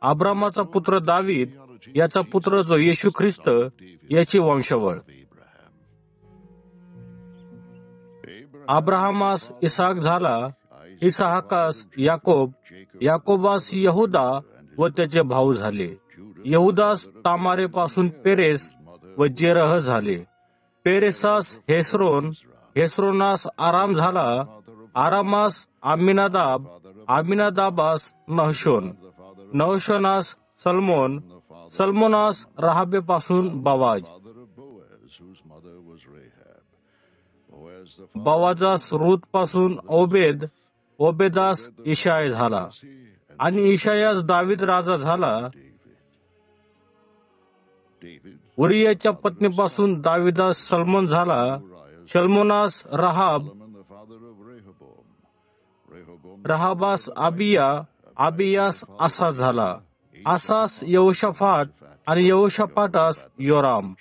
अब्रामाचा पुत्र दावीद याचा पुत्र जो येशू ख्रिस्त याची वंशावळ. अब्राहमास इसाक झाला, इसाहाकास याकोब, याकोबास यहुदा व त्याचे भाऊ झाले. यहुदास तामारेपासून पेरेस व जेरह झाले. पेरेसास हेस्रोन, हेस्रोनास आराम झाला, आरामास आमिनादाब, आमिनादाबास नहशोन, नहशोनास सलमोन, सलमोनास राहाबेपासून बवाज, बवाजास रूत पासून ओबेद, ओबेदास इशाय झाला आणि इशायास दावीद राजा झाला. उरियाच्या पत्नीपासून दाविदास सलमोन झाला, सलमोनास रहाब, रहाबास आबिया, आबियास आसा झाला, आसास यहोशाफाट आणि यहोशाफाटास योराम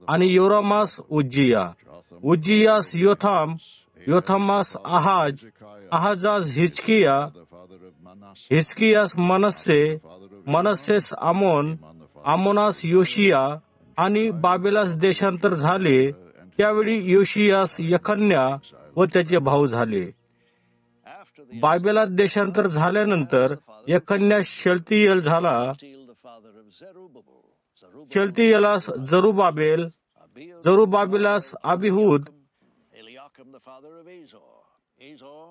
आणि योरामास उज्जिया, उज्जियास योथाम, योथामास आहाज, आहाजास हिजकिया, हिजकियास मनस्से, मनस्सेस आमोन, आमोनास योशिया आणि बाबेलास देशांतर झाले. त्यावेळी योशियास यखन्या व त्याचे भाऊ झाले. बाबेलात देशांतर झाल्यानंतर यखन्या शेलतियेल झाला, शेलतियेलास जरुबाबेल, जरुबाबेलास अबिहूद,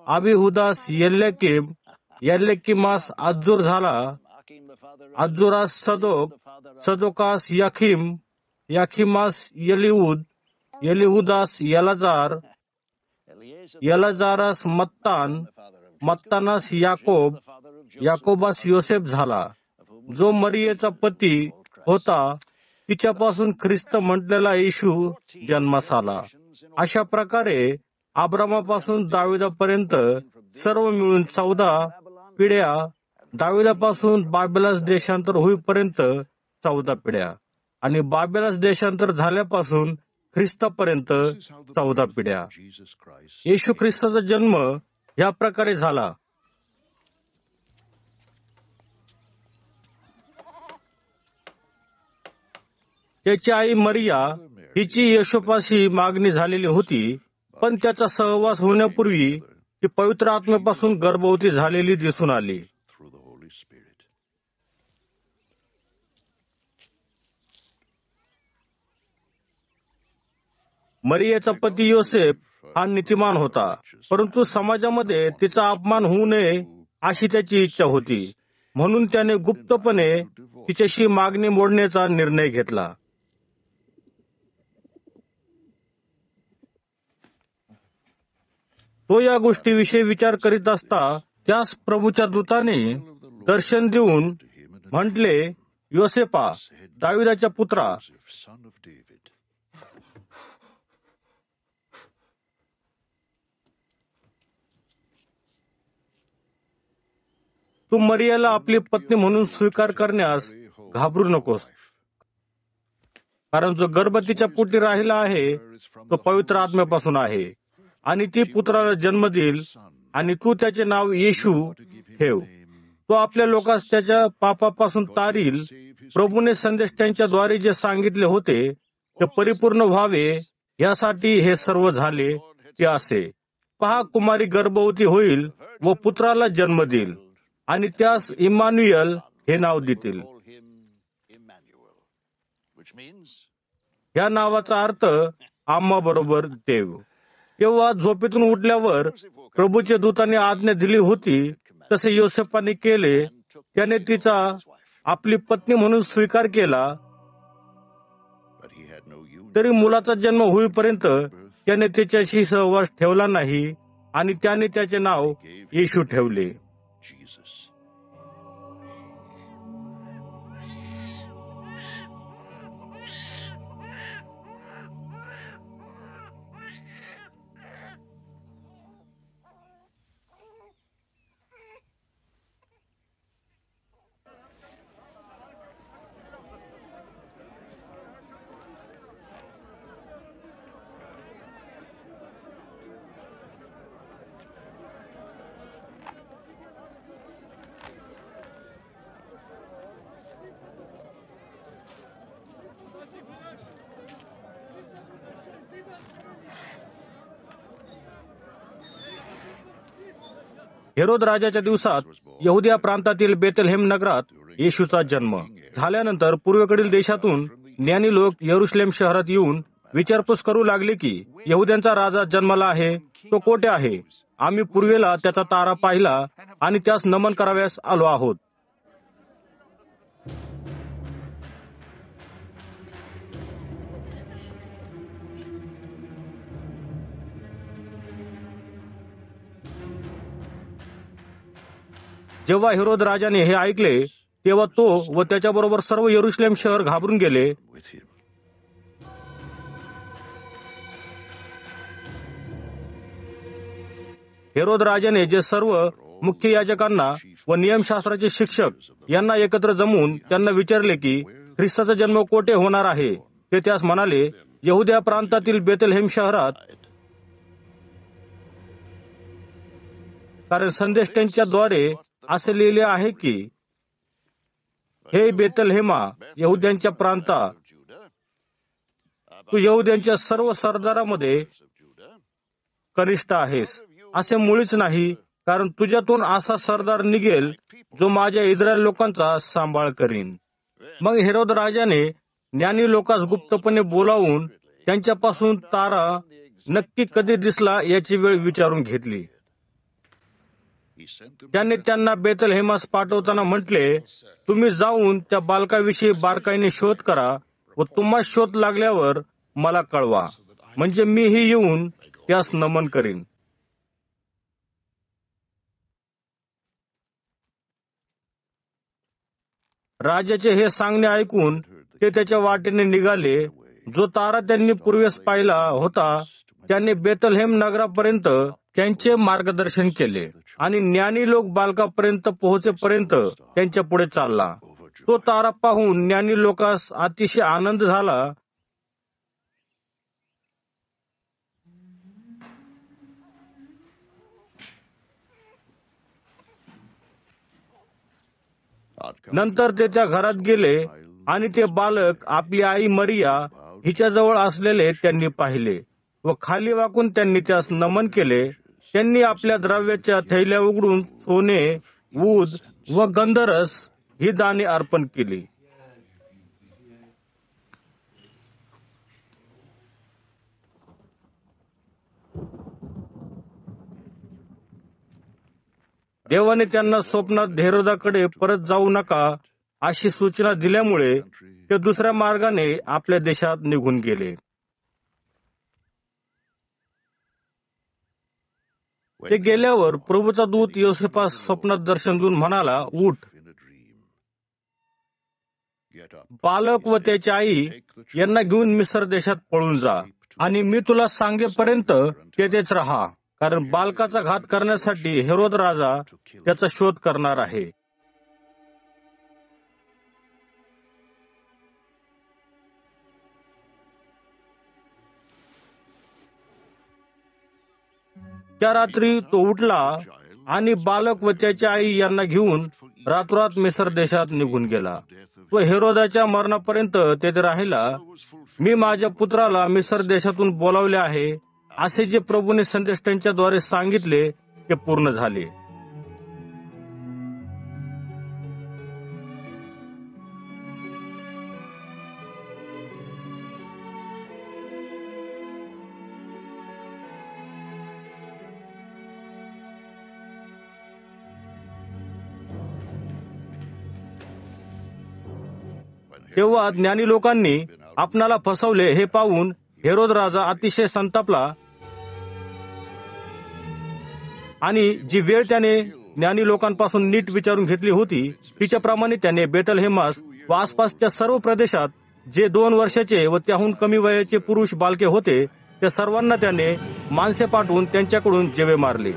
अबिहुदास यल्लेकिम, यल्लेकिमास अज्जूर झाला, अज्जुरास सदोक, सदोकास याखिम, याखिमास यलिहूद, यलिहुदास यलाजार, यलाजारास मत्तान, मत्तानास याकोब, याकोबास योसेफ झाला, जो मरियेचा पती होता, तिच्यापासून ख्रिस्त म्हटलेला येशू जन्मास आला. अशा प्रकारे अब्रामापासून दाविदापर्यंत सर्व मिळून 14 पिढ्या, दाविदापासून बाबेलास देशांतर होईपर्यंत 14 पिढ्या आणि बाबेलास देशांतर झाल्यापासून ख्रिस्तापर्यंत 14 पिढ्या. येशू ख्रिस्ताचा जन्म या प्रकारे झाला. त्याची आई मरिया हिची येशूपाशी मागणी झालेली होती, पण त्याचा सहवास होण्यापूर्वी ती पवित्र आत्म्यापासून गर्भवती झालेली दिसून आली. मरियेचा पती योसेफ हा नीतिमान होता, परंतु समाजामध्ये तिचा अपमान होऊ नये अशी त्याची इच्छा होती. म्हणून त्याने गुप्तपणे तिच्याशी मागणी मोडण्याचा निर्णय घेतला. तो या गोष्टीविषयी विचार करीत असता त्यास प्रभूच्या दूताने दर्शन देऊन म्हटले, योसेफा, दाविदाच्या पुत्रा, तू मरियाला आपली पत्नी म्हणून स्वीकार करण्यास घाबरू नकोस, कारण जो गर्भ तिच्या पोटी राहिला आहे तो पवित्र आत्म्यापासून आहे आणि ती पुत्राला जन्म देईल आणि तू त्याचे नाव येशू ठेव. तो आपल्या लोकांस त्याच्या पापापासून तारील. प्रभूने संदेश त्यांच्याद्वारे जे सांगितले होते ते परिपूर्ण व्हावे यासाठी हे सर्व झाले. ते असे, पहा, कुमारी गर्भवती होईल व पुत्राला जन्म देईल आणि त्यास इम्मानुएल हे नाव देतील. या नावाचा अर्थ आम्हा बरोबर देव. तेव्हा झोपेतून उठल्यावर प्रभूच्या दूताने आज्ञा दिली होती तसे योसेफाने केले. त्याने तिचा आपली पत्नी म्हणून स्वीकार केला. तरी मुलाचा जन्म होईपर्यंत त्याने तिच्याशी सहवास ठेवला नाही आणि त्याने त्याचे नाव येशू ठेवले. हेरोद राजाच्या दिवसात यहुदिया प्रांतातील बेथलेहेम नगरात येशूचा जन्म झाल्यानंतर पूर्वेकडील देशातून ज्ञानी लोक यरुशलेम शहरात येऊन विचारपूस करू लागले की यहुद्यांचा राजा जन्मला आहे, तो कोठे आहे? आम्ही पूर्वेला त्याचा तारा पाहिला आणि त्यास नमन कराव्यास आलो आहोत. जेव्हा हेरोद राजाने हे ऐकले तेव्हा तो व त्याच्याबरोबर सर्व यरुशलेम शहर घाबरून गेले. हेरोद राजाने जे सर्व मुख्य याजकांना व नियमशास्त्राचे शिक्षक यांना एकत्र जमवून त्यांना विचारले की ख्रिस्ताचा जन्म कोठे होणार आहे, ते त्यास म्हणाले, यहुद्या प्रांतातील बेथलेहेम शहरात. कारण संदेश त्यांच्याद्वारे असे लिहिले आहे की, हे बेथलेहेमा, यहुद्यांच्या प्रांता, तू यहुद्यांच्या सर्व सरदारामध्ये कनिष्ठ आहेस. असे मुळीच नाही, कारण तुझ्यातून असा सरदार निघेल जो माझ्या इस्रायल लोकांचा सांभाळ करीन. मग हेरोद राजाने ज्ञानी लोकांस गुप्तपणे बोलावून त्यांच्यापासून तारा नक्की कधी दिसला याची वेळ विचारून घेतली. त्याने त्यांना बेथलेहेमास पाठवताना म्हटले, तुम्ही जाऊन त्या बालकाविषयी बारकाईने शोध करा व तुम्हाला शोध लागल्यावर मला कळवा, म्हणजे मीही येऊन त्यास नमन करीन. राजाचे हे सांगणे ऐकून ते त्याच्या वाटेने निघाले. जो तारा त्यांनी पूर्वेस पाहिला होता त्याने बेथलेहेम नगरापर्यंत त्यांचे मार्गदर्शन केले आणि ज्ञानी लोक बालकापर्यंत पोहोचेपर्यंत त्यांच्या पुढे चालला. तो तारा पाहून ज्ञानी लोकांस अतिशय आनंद झाला. नंतर ते त्या घरात गेले आणि ते बालक आपली आई मरिया हिच्याजवळ असलेले त्यांनी पाहिले व खाली वाकून त्यांनी त्यास नमन केले. त्यांनी आपल्या द्रव्याच्या थैल्या उघडून सोने, ऊद व गंधरस ही दाने अर्पण केली. देवाने त्यांना स्वप्नात हेरोदाकडे परत जाऊ नका अशी सूचना दिल्यामुळे ते दुसऱ्या मार्गाने आपल्या देशात निघून गेले. ते गेल्यावर प्रभूचा दूत योसेफास स्वप्नात दर्शन देऊन म्हणाला, उठ, बालक व त्याची आई यांना घेऊन मिस्र देशात पळून जा आणि मी तुला सांगेपर्यंत तेथेच राहा, कारण बालकाचा घात करण्यासाठी हेरोद राजा त्याचा शोध करणार आहे. त्या रात्री तो उठला आणि बालक व त्याची आई यांना घेऊन रातोरात मिस्र देशात निघून गेला. तो हेरोदाच्या मरणापर्यंत तेथे राहिला. मी माझ्या पुत्राला मिस्र देशातून बोलावले आहे असे जे प्रभूने संदेश त्यांच्याद्वारे सांगितले ते पूर्ण झाले. तेव्हा ज्ञानी लोकांनी आपणाला फसवले हे पाहून हेरोद राजा अतिशय संतापला आणि जी वेळ त्याने ज्ञानी लोकांपासून नीट विचारून घेतली होती तिच्याप्रमाणे त्याने बेथलेहेमास व आसपासच्या सर्व प्रदेशात जे 2 वर्षाचे व त्याहून कमी वयाचे पुरुष बालके होते त्या सर्वांना त्याने माणसे पाठवून त्यांच्याकडून जेवे मारले.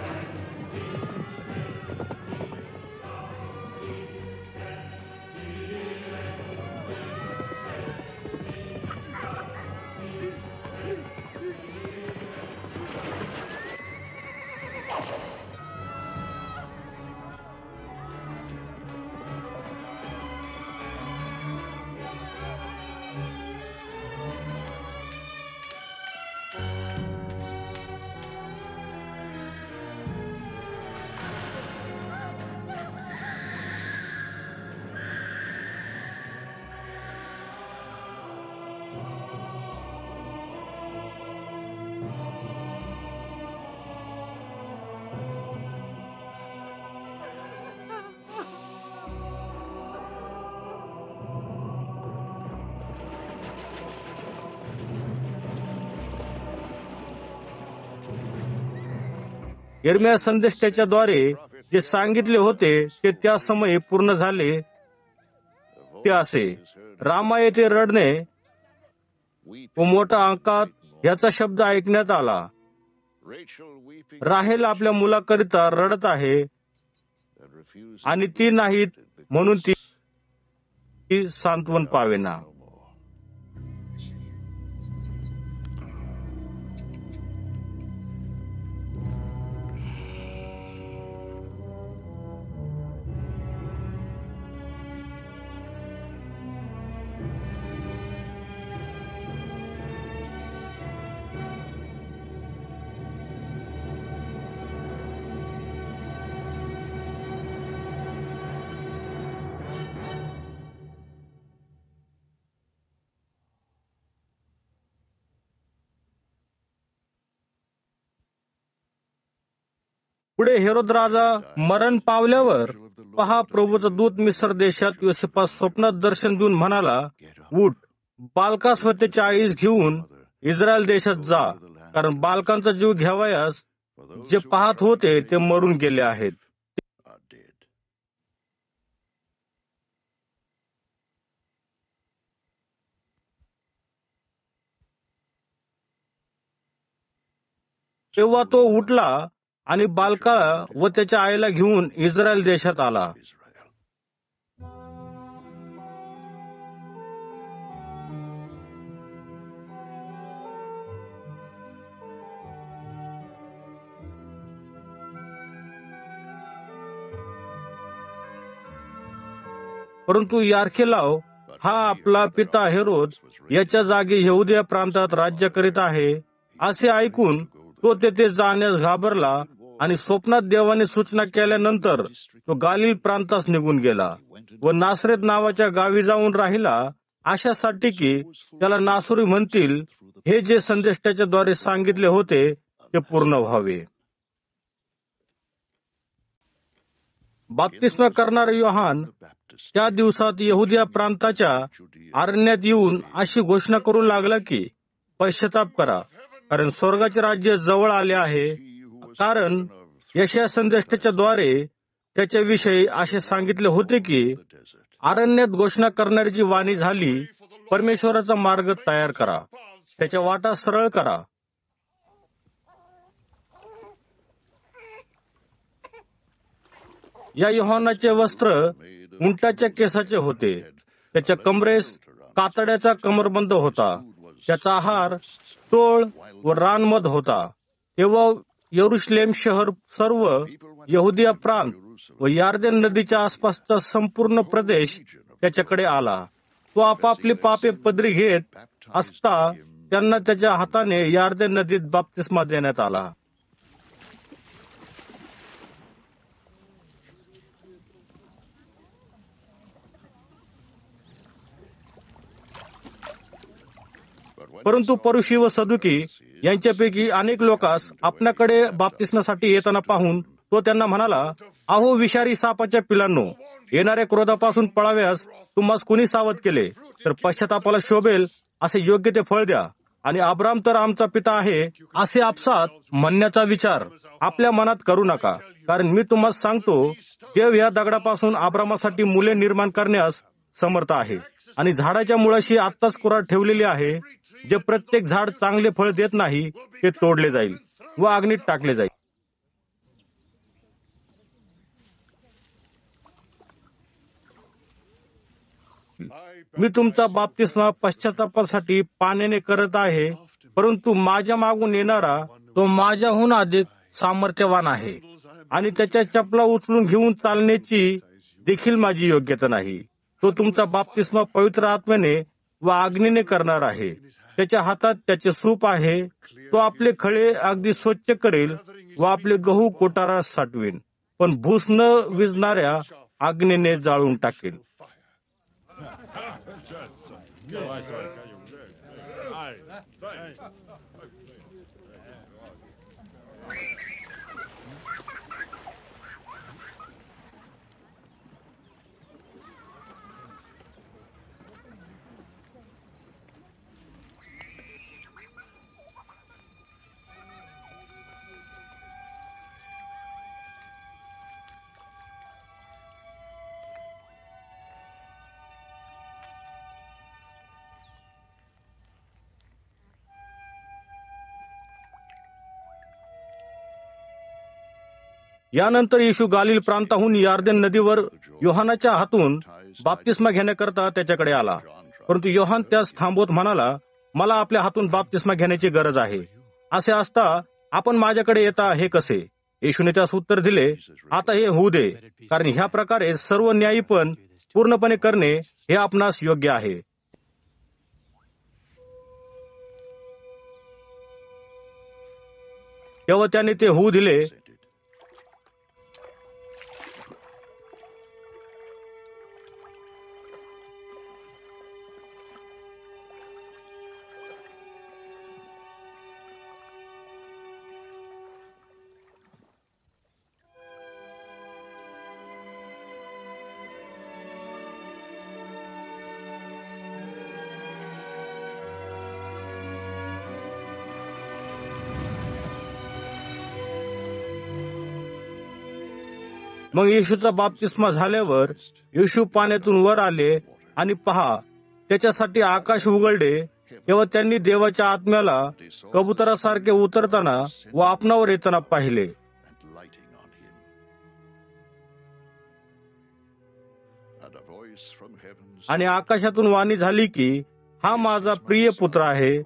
यिर्मया संदेष्टाच्याद्वारे जे सांगितले होते ते त्या समयी पूर्ण झाले. ते असे, रामा येथे रडणे व मोठ्या अंकात याचा शब्द ऐकण्यात आला. राहेल आपल्या मुलाकरिता रडत आहे आणि ती नाहीत म्हणून ती सांत्वन पावेना. पुढे हेरोद राजा मरण पावल्यावर पहा, प्रभूचा दूत मिस्र देशात योसेफास स्वप्नात दर्शन देऊन म्हणाला, उठ, बालकास व त्याच्या आईस घेऊन इस्रायल देशात जा, कारण बालकांचा जीव घ्यावयास जे पाहत होते ते मरून गेले आहेत. तेव्हा तो उठला आणि बालका व त्याच्या आईला घेऊन इस्रायल देशात आला. परंतु यारखेलाव हा आपला पिता हेरोद याच्या जागी यहुदिया प्रांतात राज्य करीत आहे असे ऐकून तो तेथे जाण्यास घाबरला आणि स्वप्नात देवाने सूचना केल्यानंतर तो गालिल प्रांतास निघून गेला व नासरेत नावाच्या गावी जाऊन राहिला, अशासाठी की त्याला नासुरी म्हणतील, हे जे संदेष्टाच्या द्वारे सांगितले होते ते पूर्ण व्हावे. बाप्तिस्मा करणारा योहान त्या दिवसात यहुदिया प्रांताच्या अरण्यात येऊन अशी घोषणा करू लागला की, पश्चाताप करा, कारण स्वर्गाचे राज्य जवळ आले आहे. कारण यशाया संदेष्टाच्या द्वारे त्याच्याविषयी असे सांगितले होते की, अरण्यात घोषणा करणारी वाणी झाली, परमेश्वराचा मार्ग तयार करा, त्याच्या वाटा सरळ करा. या योहानाचे वस्त्र उंटाच्या केसाचे होते, त्याच्या कमरेस कातड्याचा कमरबंद होता, त्याचा आहार टोळ व रानमध होता. तेव्हा यरुशलेम शहर, सर्व यहुदिया प्रांत व यार्देन नदीच्या आसपासचा संपूर्ण प्रदेश त्याच्याकडे आला. तो आपापली पापे पदरी घेत असता त्यांना त्याच्या हाताने यार्देन नदीत बाप्तिस्मा देण्यात आला. परंतु परुषी व सदुकी यांच्यापैकी अनेक लोकांस आपल्याकडे बाप्तिस्मासाठी येताना पाहून तो त्यांना म्हणाला, अहो विषारी सापाच्या पिलांनो, येणाऱ्या क्रोधापासून पळाव्यास तुम्हास कुणी सावध केले? तर पश्चातापाला शोभेल असे योग्य ते फळ द्या. आणि अब्राम तर आमचा पिता आहे असे आपसात म्हणण्याचा विचार आपल्या मनात करू नका. कारण मी तुम्हाला सांगतो, देव या दगडापासून अब्रामासाठी मुले निर्माण करण्यास समर्थ आहे. आणि झाडाच्या मुळाशी आत्ताच कुऱ्हाड ठेवलेली आहे. जे प्रत्येक झाड चांगले फळ देत नाही ते तोडले जाईल व अग्नीत टाकले जाईल. मी तुमचा बाप्तिस्मा पश्चातापासाठी पाण्याने करत आहे, परंतु माझ्या मागून येणारा तो माझ्याहून अधिक सामर्थ्यवान आहे आणि त्याच्या चपला उचलून घेऊन चालण्याची देखील माझी योग्यता नाही. तो तुमचा बाप्तिस्मा पवित्र आत्म्याने व अग्नीने करणार आहे. त्याच्या हातात त्याचे सूप आहे. तो आपले खळे अगदी स्वच्छ करेल व आपले गहू कोठारात साठवेल, पण भूस न विजणाऱ्या अग्नीने जाळून टाकेल. यानंतर येशू गालिल प्रांताहून यार्देन नदीवर योहानाच्या हातून बाप्तिस्मा घेण्याकरता त्याच्याकडे आला. परंतु योहान त्यास थांबवत म्हणाला, मला आपल्या हातून बाप्तिस्मा घेण्याची गरज आहे. असे असता आपण माझ्याकडे येता हे कसे? येशूने त्यास उत्तर दिले, आता हे होऊ दे, कारण ह्या प्रकारे सर्व न्यायी पण पूर्णपणे करणे हे आपणास योग्य आहे. तेव्हा त्याने ते होऊ दिले. मग येशूचा बाप्तिस्मा झाल्यावर येशू पाण्यातून वर आले आणि पहा, त्याच्यासाठी आकाश उघडले. तेव्हा त्यांनी देवाच्या आत्म्याला कबुतरासारखे उतरताना व आपणावर येताना पाहिले. आणि आकाशातून वाणी झाली की, हा माझा प्रिय पुत्र आहे,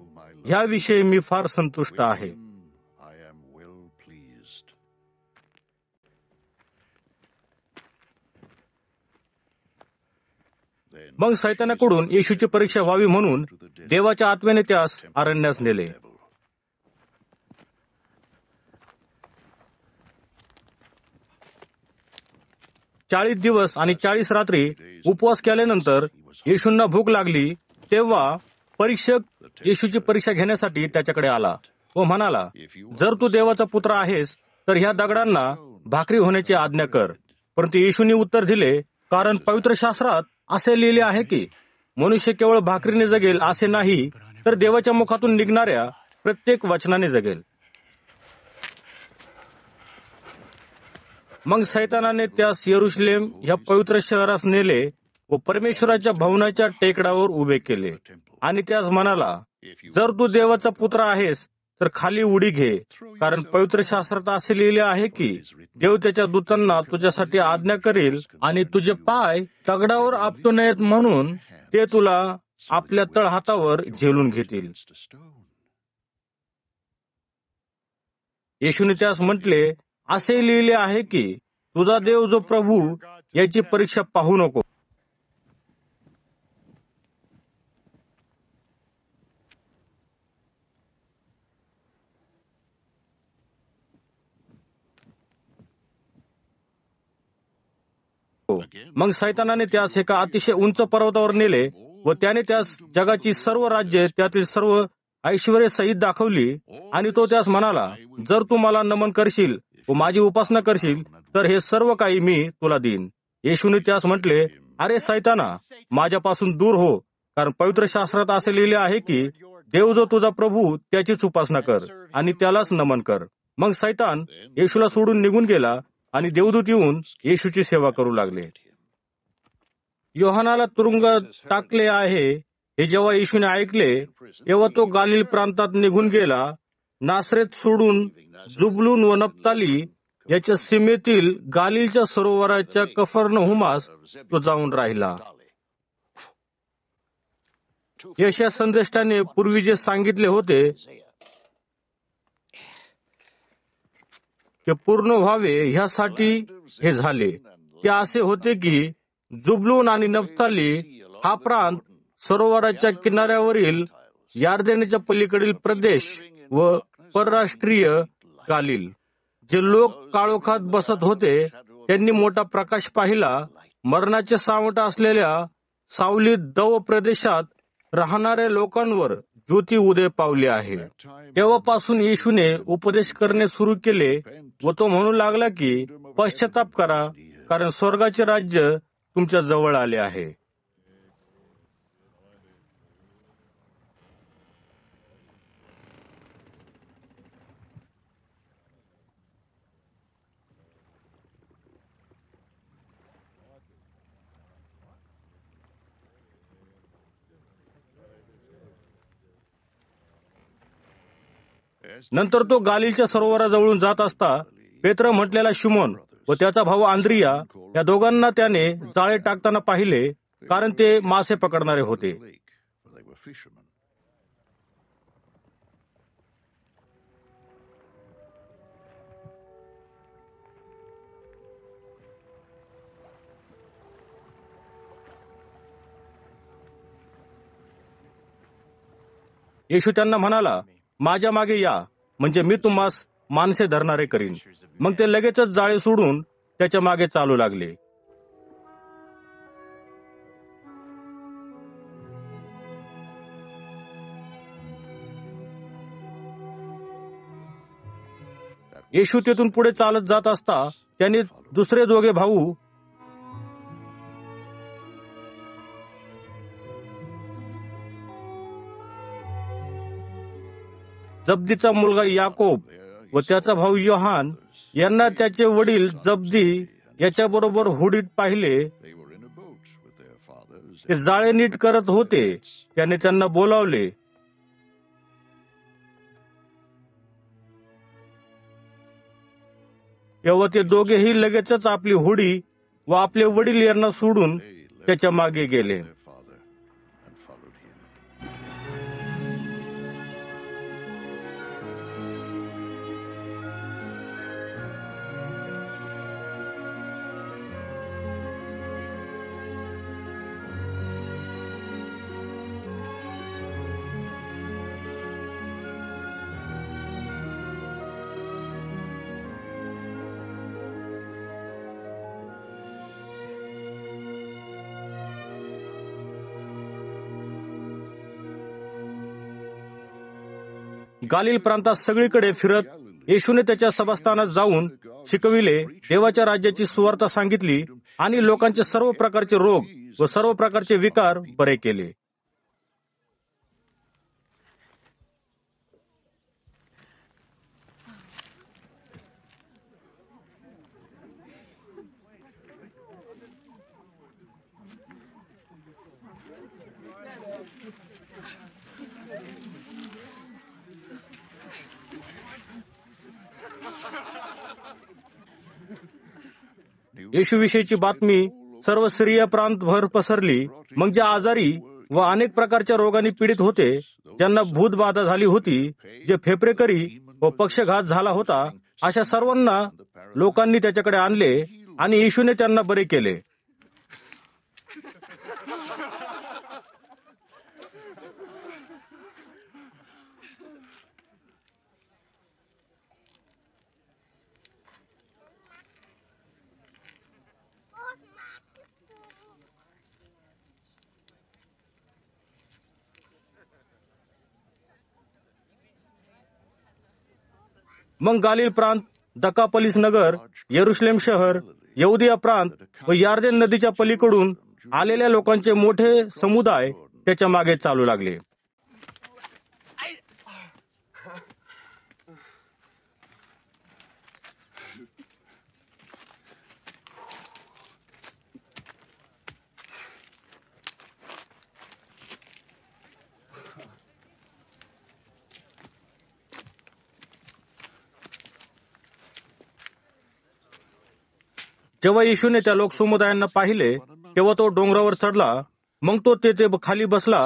ह्याविषयी मी फार संतुष्ट आहे. मग सैतानाकडून येशूची परीक्षा व्हावी म्हणून देवाच्या आत्म्याने त्यास अरण्यास नेले. चाळीस दिवस आणि 40 रात्री उपवास केल्यानंतर येशूंना भूक लागली. तेव्हा परीक्षक येशूची परीक्षा घेण्यासाठी त्याच्याकडे आला व म्हणाला, जर तू देवाचा पुत्र आहेस तर ह्या दगडांना भाकरी होण्याची आज्ञा कर. परंतु येशूंनी उत्तर दिले, कारण पवित्र शास्त्रात असे लिहिले आहे की मनुष्य केवळ भाकरीने जगेल असे नाही, तर देवाच्या मुखातून निघणाऱ्या प्रत्येक वचनाने जगेल. मग सैतानाने त्यास यरुशलेम ह्या पवित्र शहरास नेले व परमेश्वराच्या भवनाच्या टेकडावर उभे केले आणि त्यास म्हणाला, जर तू देवाचा पुत्र आहेस तर खाली उडी घे, कारण पवित्र शास्त्रात असे लिहिले आहे की देव त्याच्या दूतांना तुझ्यासाठी आज्ञा करेल आणि तुझे पाय दगडावर आपटू नयेत म्हणून ते तुला आपल्या तळहातावर झेलून घेतील. येशूने त्यास म्हटले, असे लिहिले आहे की तुझा देव जो प्रभू याची परीक्षा पाहू नको. मग सैतानाने त्यास एका अतिशय उंच पर्वतावर नेले व त्याने त्यास जगाची सर्व राज्ये त्यातील सर्व ऐश्वर्य सहित दाखवली. आणि तो त्यास म्हणाला, जर तू मला नमन करशील व माझी उपासना करशील तर हे सर्व काही मी तुला देईन. येशूने त्यास म्हटले, अरे सैताना, माझ्यापासून दूर हो, कारण पवित्र शास्त्रात असे लिहिले आहे की देव जो तुझा प्रभू त्याचीच उपासना कर आणि त्यालाच नमन कर. मग सैतान येशूला सोडून निघून गेला आणि देवदूत येऊन येशूची सेवा करू लागले. योहानाला तुरुंगात टाकले आहे हे जेव्हा येशूने ऐकले, तेव्हा तो गालिल प्रांतात निघून गेला. नासरेत सोडून जुबलून व नप्ताली याच्या सीमेतील गालिलच्या सरोवराच्या कफरनहुमास तो जाऊन राहिला. यशया संदेष्टाने पूर्वी जे सांगितले होते ते पूर्ण व्हावे ह्यासाठी हे झाले. ते असे होते की जुबलून आणि नफ्ताली हा प्रांत सरोवराच्या किनाऱ्यावरील यार्देनेच्या पलीकडील प्रदेश व परराष्ट्रीय गालिल. जे लोक काळोखात बसत होते त्यांनी मोठा प्रकाश पाहिला. मरणाचे सावट असलेल्या सावलीत दव प्रदेशात राहणाऱ्या लोकांवर ज्योती उदय पावली आहे. तेव्हापासून येशूने उपदेश करणे सुरू केले व तो म्हणू लागला की पश्चाताप करा, कारण स्वर्गाचे राज्य तुमच्या जवळ आले आहे. नंतर तो गालिलच्या सरोवराजवळून जात असता पेत्र म्हटलेला शिमोन व त्याचा भाऊ आंद्रिया या दोघांना त्याने जाळे टाकताना पाहिले, कारण ते मासे पकडणारे होते. येशू त्यांना म्हणाला, माझ्या मागे या, म्हणजे मी तुम्हास माणसे धरणारे करीन. मग ते लगेचच जाळे सोडून त्याच्या मागे चालू लागले. येशू तेथून पुढे चालत जात असता त्यांनी दुसरे दोघे भाऊ जब्दीचा मुलगा याकोब व त्याचा भाऊ योहान यांना त्याचे वडील जब्दी याच्याबरोबर होडीत पाहिले. ते जाळे नीट करत होते. त्याने त्यांना बोलावले. तेव्हा ते दोघेही लगेचच आपली होडी व आपले वडील यांना सोडून त्याच्या मागे गेले. गालिल प्रांतात सगळीकडे फिरत येशूने त्याच्या सभास्थानात जाऊन शिकविले, देवाच्या राज्याची सुवार्ता सांगितली आणि लोकांचे सर्व प्रकारचे रोग व सर्व प्रकारचे विकार बरे केले. येशूविषयीची बातमी सर्व सिरिया प्रांतभर पसरली. मग ज्या आजारी व अनेक प्रकारच्या रोगांनी पीडित होते, ज्यांना भूतबाधा झाली होती, जे फेफरेकरी व पक्षघात झाला होता, अशा सर्वांना लोकांनी त्याच्याकडे आणले आणि येशूने त्यांना बरे केले. मग गालिल प्रांत, दकापलिस नगर, यरुशलेम शहर, यहुदिया प्रांत व यार्देन नदीच्या पलीकडून आलेल्या लोकांचे मोठे समुदाय त्याच्या मागे चालू लागले. जेव्हा येशूने त्या लोकसमुदायांना पाहिले, तेव्हा तो डोंगरावर चढला. मग तो तेथे खाली बसला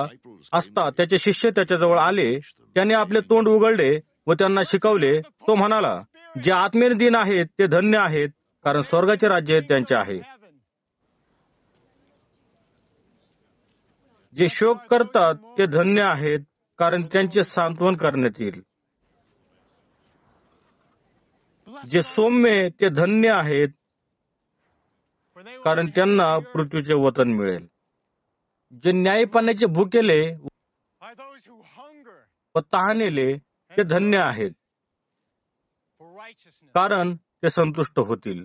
असता त्याचे शिष्य त्याच्याजवळ आले. त्याने आपले तोंड उघडले व त्यांना शिकवले. तो म्हणाला, जे आत्मेने दीन आहेत ते धन्य आहेत, कारण स्वर्गाचे राज्य त्यांचे आहे. जे शोक करतात ते धन्य आहेत, कारण त्यांचे सांत्वन करण्यात येईल. जे सौम्य ते धन्य आहेत, कारण त्यांना पृथ्वीचे वतन मिळेल. जे न्यायपणाचे भुकेले व तहानेले ते धन्य आहेत, कारण ते संतुष्ट होतील.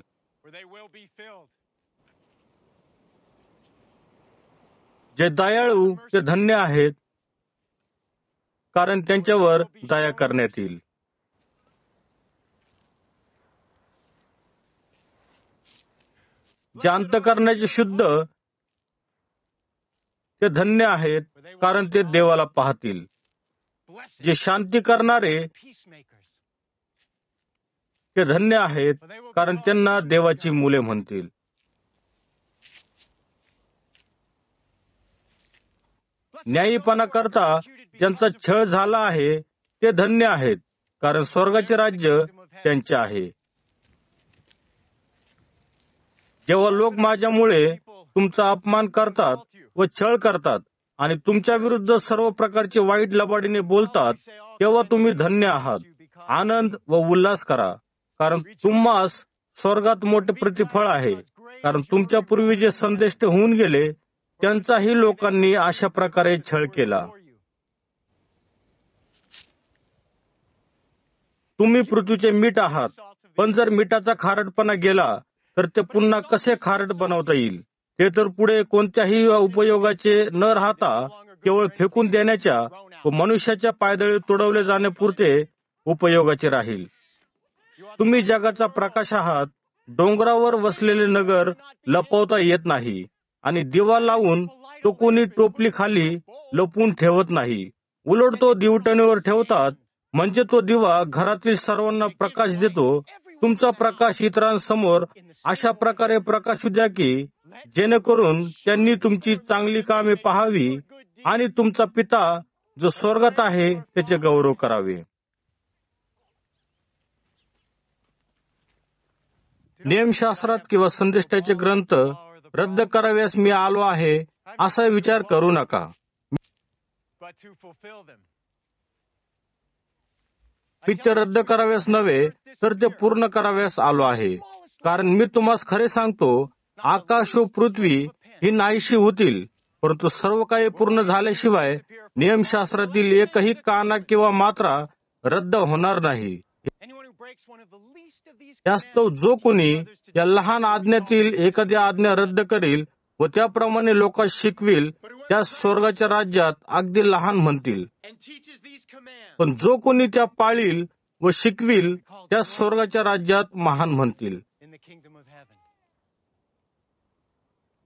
जे दयाळू ते धन्य आहेत, कारण त्यांच्यावर दया करण्यात येईल. जे अंतःकरणाचे शुद्ध ते धन्य आहेत, कारण ते देवाला पाहतील. जे शांती करणारे ते धन्य आहेत, कारण त्यांना देवाची मुले म्हणतील. न्यायीपणा करता ज्यांचा छळ झाला आहे ते धन्य आहेत, कारण स्वर्गाचे राज्य त्यांचे आहे. जेव्हा लोक माझ्यामुळे तुमचा अपमान करतात व छळ करतात आणि तुमच्या विरुद्ध सर्व प्रकारचे वाईट लबाडीने बोलतात, तेव्हा तुम्ही धन्य आहात. आनंद व उल्हास करा, कारण तुम्हास स्वर्गात मोठे प्रतिफळ आहे. कारण तुमच्या पूर्वी जे संदेष्ट होऊन गेले त्यांचाही लोकांनी अशा प्रकारे छळ केला. तुम्ही पृथ्वीचे मीठ आहात, पण जर मिठाचा खारटपणा गेला तर ते पुन्हा कसे खारट बनवता येईल? ते तर पुढे कोणत्याही उपयोगाचे न राहता केवळ फेकून देण्याच्या व मनुष्याच्या पायदळी तुडवले जाण्यापुरते उपयोगाचे राहील. तुम्ही जगाचा प्रकाश आहात. डोंगरावर वसलेले नगर लपवता येत नाही आणि दिवा लावून तो कोणी टोपली खाली लपवून ठेवत नाही. उलट तो दिवटणीवर ठेवतात, म्हणजे तो दिवा घरातील सर्वांना प्रकाश देतो. तुमचा प्रकाश इतरांसमोर अशा प्रकारे प्रकाशू द्या की जेणेकरून त्यांनी तुमची चांगली कामे पाहावी आणि तुमचा पिता जो स्वर्गात आहे त्याचे गौरव करावे. नियमशास्त्रात किंवा संदेष्टाचे ग्रंथ रद्द कराव्यास मी आलो आहे असा विचार करू नका. मी ते रद्द कराव्यास नव्हे तर ते पूर्ण कराव्यास आलो आहे. कारण मी तुम्हास खरे सांगतो, आकाश व पृथ्वी ही नाहीशी होतील, परंतु सर्व काही पूर्ण झाल्याशिवाय नियमशास्त्रातील एकही काना किंवा मात्रा रद्द होणार नाही. त्यास्तव जो कोणी या लहान आज्ञातील एखादी आज्ञा रद्द करील व त्याप्रमाणे लोकांस शिकविल, त्या स्वर्गाच्या राज्यात अगदी लहान म्हणतील. पण जो कोणी त्या पाळील व शिकविल त्या स्वर्गाच्या राज्यात महान म्हणतील.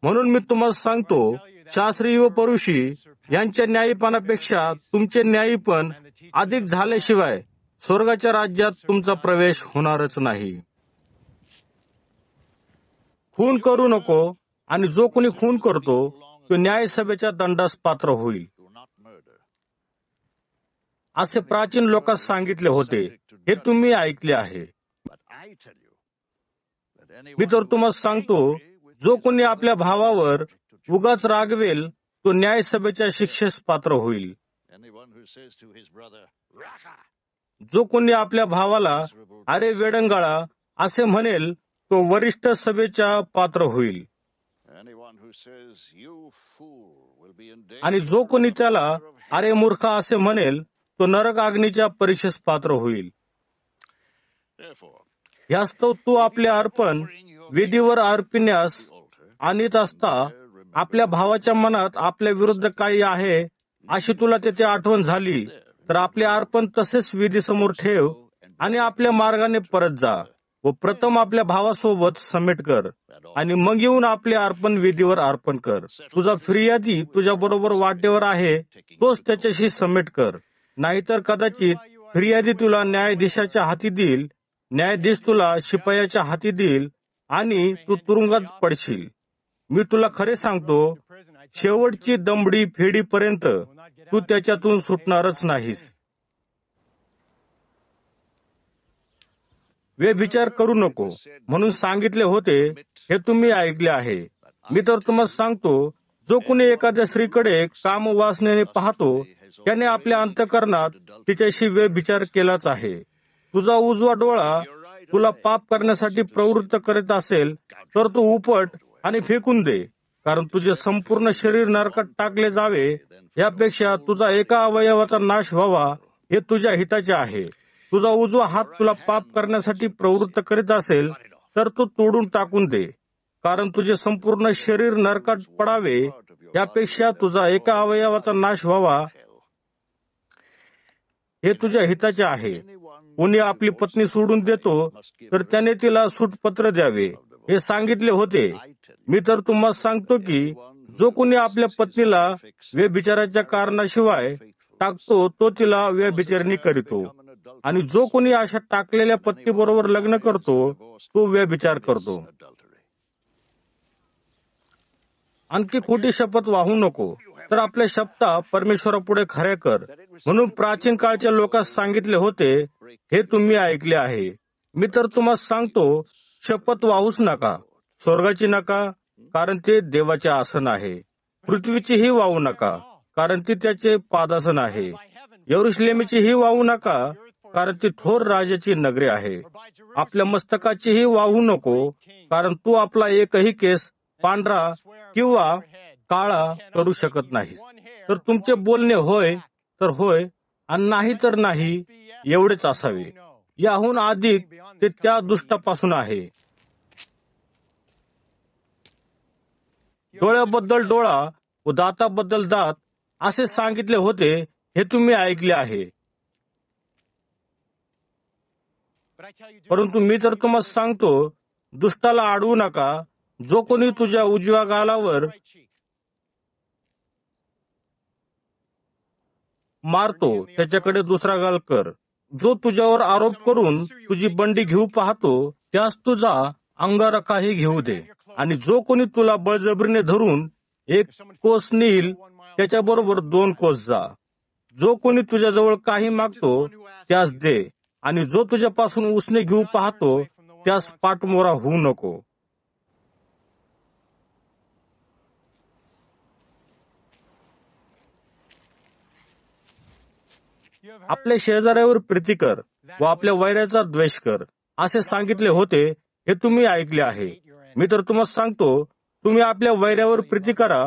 म्हणून मी तुम्हाला सांगतो, शास्त्री व परुषी यांच्या न्यायीपणापेक्षा तुमचे न्यायीपण अधिक झाल्याशिवाय स्वर्गाच्या राज्यात तुमचा प्रवेश होणारच नाही. खून करू नको, आणि जो कोणी खून करतो तो न्यायसभेच्या दंडास पात्र होईल, असे प्राचीन लोकांस सांगितले होते. हे तुम्ही ऐकले आहे. मी तर तुम्हाला सांगतो, जो कोणी आपल्या भावावर उगाच रागवेल तो न्यायसभेच्या शिक्षेस पात्र होईल. जो कोणी आपल्या भावाला अरे वेडंगाळा असे म्हणेल तो वरिष्ठ सभेच्या पात्र होईल. आणि जो कोणी त्याला अरे मूर्खा असे म्हणेल तो नरक अग्नीच्या परीक्षेस पात्र होईल. यास्तव तू आपले अर्पण वेदीवर अर्पिण्यास आणीत असता आपल्या भावाच्या मनात आपल्या विरुद्ध काही आहे अशी तुला तेथे आठवण झाली तर आपले अर्पण तसेच वेदीसमोर ठेव आणि आपल्या मार्गाने परत जा व प्रथम आपल्या भावासोबत समेट कर आणि मग येऊन आपले अर्पण वेदीवर अर्पण कर. तुझा फिर्यादी तुझ्या बरोबर वाटेवर आहे तोच त्याच्याशी समेट कर. नाहीतर कदाचित फिर्यादी तुला न्यायाधीशाच्या हाती देईल, न्यायाधीश तुला शिपायाच्या हाती देईल आणि तू तुरुंगात पडशील. मी तुला खरे सांगतो, शेवटची दमडी फेडीपर्यंत तू त्याच्यातून सुटणारच नाहीस. व्यभिचार करू नको म्हणून सांगितले होते, हे तुम्ही ऐकले आहे. मी तर तुम्हाला सांगतो, जो कोणी एखाद्या स्त्रीकडे काम वासनेने पाहतो त्याने आपल्या अंतःकरणात तिच्याशी व्यभिचार केलाच आहे. तुझा उजवा डोळा तुला पाप करण्यासाठी प्रवृत्त करीत असेल तर तू उपट आणि फेकून दे. कारण तुझे संपूर्ण शरीर नरकात टाकले जावे यापेक्षा तुझा एका अवयवाचा नाश व्हावा हे तुझ्या हिताचे आहे. तुझा उजवा हात तुला पाप करण्यासाठी प्रवृत्त करीत असेल तर तू तोडून टाकून दे. कारण तुझे संपूर्ण शरीर नरकात पडावे यापेक्षा तुझा एका अवयवाचा नाश व्हावा हे तुझ्या हिताचे आहे. कोणी आपली पत्नी सोडून देतो तर त्याने तिला सूटपत्र द्यावे हे सांगितले होते. मी तर तुम्हाला सांगतो की जो कोणी आपल्या पत्नीला व्यभिचाराच्या कारणाशिवाय टाकतो तो तिला व्यभिचारिणी करीतो. आणि जो कोणी अशा टाकलेल्या पत्नीबरोबर लग्न करतो तो व्यभिचार करतो. आणखी खोटी शपथ वाहू नको, तर आपल्या शपथा परमेश्वरापुढे खऱ्या कर. म्हणून प्राचीन काळच्या लोकांस सांगितले होते, हे तुम्ही ऐकले आहे. मी तर तुम्हाला सांगतो, शपथ वाहूच नका. स्वर्गाची नका, कारण ते देवाचे आसन आहे. पृथ्वीचीही वाहू नका, कारण ती त्याचे पादासन आहे. यरुशलेमीचीही वाहू नका, कारण ती थोर राजाची नगरी आहे. आपल्या मस्तकाचीही वाहू नको, कारण तू आपला एकही केस पांढरा किंवा काळा करू शकत नाही. तर तुमचे बोलणे होय तर होय आणि नाही तर नाही एवढेच असावे. याहून अधिक ते त्या दुष्टापासून आहे. डोळ्याबद्दल डोळा व दाताबद्दल दात असे सांगितले होते, हे तुम्ही ऐकले आहे. परंतु मी तर तुम्हाला सांगतो, दुष्टाला अडवू नका. जो कोणी तुझ्या उजव्या गालावर मारतो त्याच्याकडे दुसरा गाल कर. जो तुझ्यावर आरोप करून तुझी बंडी घेऊ पाहतो त्यास तुझा अंगारखाही घेऊ दे. आणि जो कोणी तुला बळजबरीने धरून एक कोस नेईल त्याच्याबरोबर 2 कोस जा. जो कोणी तुझ्याजवळ काही मागतो त्यास दे, आणि जो तुझ्यापासून उसने घेऊ पाहतो त्यास पाठमोरा होऊ नको. आपल्या शेजाऱ्यावर प्रीती कर व आपल्या वैराचा द्वेष कर असे सांगितले होते, हे तुम्ही ऐकले आहे. मी तर तुम्हाला सांगतो, तुम्ही आपल्या वैऱ्यावर प्रीती करा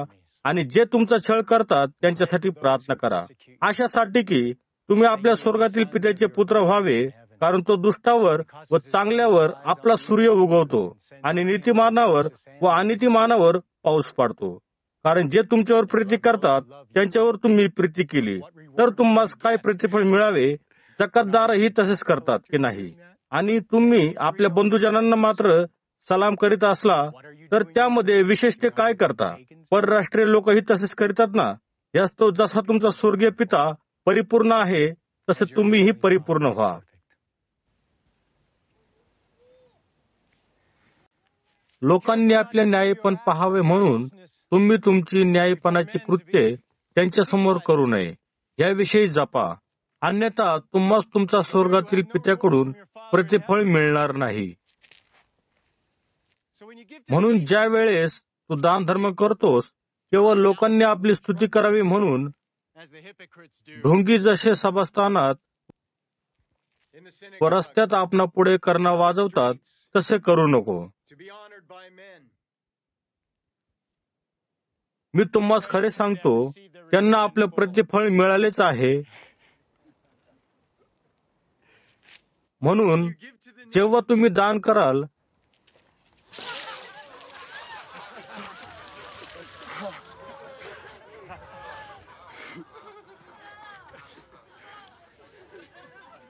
आणि जे तुमचा छळ करतात त्यांच्यासाठी प्रार्थना करा, अशासाठी की तुम्ही आपल्या स्वर्गातील पित्याचे पुत्र व्हावे. कारण तो दुष्टावर व चांगल्यावर आपला सूर्य उगवतो आणि नीतिमानावर व अनितिमानावर पाऊस पाडतो. कारण जे तुमच्यावर प्रीती करतात त्यांच्यावर तुम्ही प्रीती केली, तर तुम्हास काय प्रतिफळ मिळावे? जकातदारही तसेच करतात की नाही? आणि तुम्ही आपल्या बंधुजनांना मात्र सलाम करीत असला तर त्यामध्ये विशेष ते काय करता? परराष्ट्रीय लोकही तसेच करीतात ना? यास्तव जसा तुमचा स्वर्गीय पिता परिपूर्ण आहे तसे तुम्हीही परिपूर्ण व्हा. लोकांनी आपले न्यायपण पाहावे म्हणून तुम्ही तुमची न्यायपणाची कृत्ये त्यांच्यासमोर करू नये याविषयी जपा. अन्यथा तुम्हास तुमचा स्वर्गातील पित्याकडून प्रतिफळ मिळणार नाही. म्हणून ज्या वेळेस तू दान धर्म करतोस तेव्हा लोकांनी आपली स्तुती करावी म्हणून ढोंगी जसे सभास्थानात व रस्त्यात आपणा पुढे करणा वाजवतात तसे करू नको. मी तुम्हास खरे सांगतो, त्यांना आपले प्रतिफळ मिळालेच आहे. म्हणून जेव्हा तुम्ही दान कराल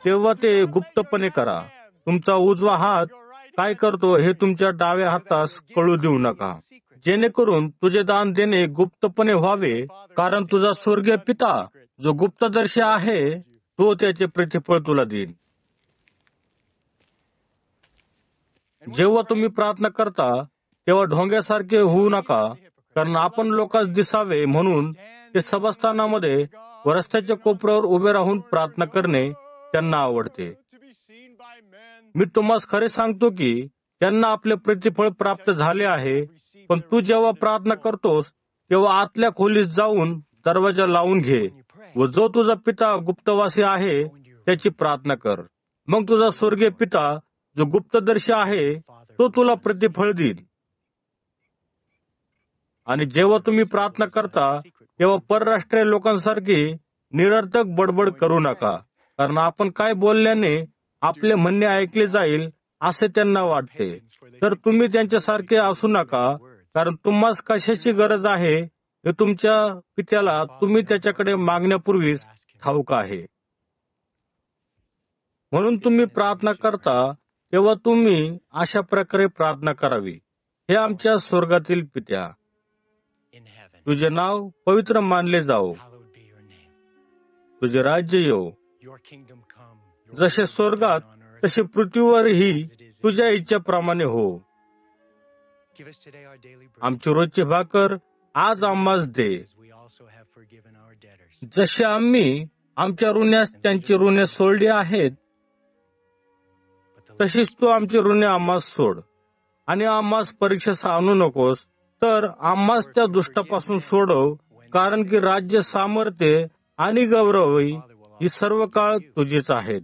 तेव्हा ते गुप्तपणे करा. तुमचा उजवा हात काय करतो हे तुमच्या डाव्या हातास कळू देऊ नका, जेणेकरून तुझे दान देणे गुप्तपणे व्हावे. कारण तुझा स्वर्गीय पिता जो गुप्तदर्शी आहे तो त्याचे प्रतिफळ तुला देईल. जेव्हा तुम्ही प्रार्थना करता तेव्हा ढोंग्यासारखे होऊ नका, कारण आपण लोकांस दिसावे म्हणून ते सभास्थानामध्ये व रस्त्याच्या कोपऱ्यावर उभे राहून प्रार्थना करणे त्यांना आवडते. मी तुम्हास खरे सांगतो की त्यांना आपले प्रतिफळ प्राप्त झाले आहे. पण तू जेव्हा प्रार्थना करतोस तेव्हा आतल्या खोलीत जाऊन दरवाजा लावून घे व जो तुझा पिता गुप्तवासी आहे त्याची प्रार्थना कर. मग तुझा स्वर्गीय पिता जो गुप्तदर्शी आहे तो तुला प्रतिफळ देईल. आणि जेव्हा तुम्ही प्रार्थना करता तेव्हा परराष्ट्रीय लोकांसारखी निरर्थक बडबड करू नका, कारण आपण काय बोलल्याने आपले म्हणणे ऐकले जाईल असे त्यांना वाटते. तर तुम्ही त्यांच्यासारखे असू नका, कारण तुम्हास कशाची गरज आहे हे तुमच्या पित्याला तुम्ही त्याच्याकडे मागण्यापूर्वीच ठाऊक आहे. म्हणून तुम्ही प्रार्थना करता तेव्हा तुम्ही अशा प्रकारे प्रार्थना करावी. हे आमच्या स्वर्गातील पित्या, तुझे नाव पवित्र मानले जाओ, तुझे राज्य येवो, जसे स्वर्गात तसे पृथ्वीवरही तुझ्या इच्छेप्रमाणे हो. आमची रोजची भाकर आज आम्हास दे, जसे आम्ही आमच्या ऋण्यास त्यांची ऋणे सोडली आहेत, तशीच तू आमची ऋणे आम्हास सोड. आणि आम्हास परीक्षेस आणू नकोस, तर आम्हास त्या दुष्टापासून सोडव. कारण की राज्य, सामर्थ्य आणि गौरव ही सर्व काळ तुझीच आहेत.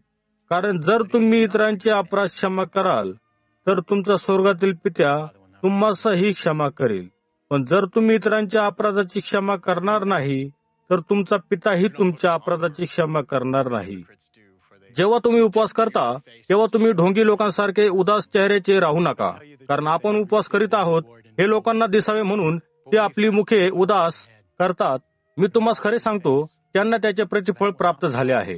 कारण जर तुम्ही इतरांचे अपराध क्षमा कराल, तर तुमचा स्वर्गातील पित्या तुम्हासही क्षमा करेल. पण जर तुम्ही इतरांच्या अपराधाची क्षमा करणार नाही, तर तुमचा पिताही तुमच्या अपराधाची क्षमा करणार नाही. जेव्हा तुम्ही उपवास करता, तेव्हा तुम्ही ढोंगी लोकांसारखे उदास चेहऱ्याचे राहू नका. कारण आपण उपवास करीत आहोत हे लोकांना दिसावे म्हणून ते आपली मुखे उदास करतात. मी तुम्हाला खरे सांगतो, त्यांना त्याचे प्रतिफळ प्राप्त झाले आहे.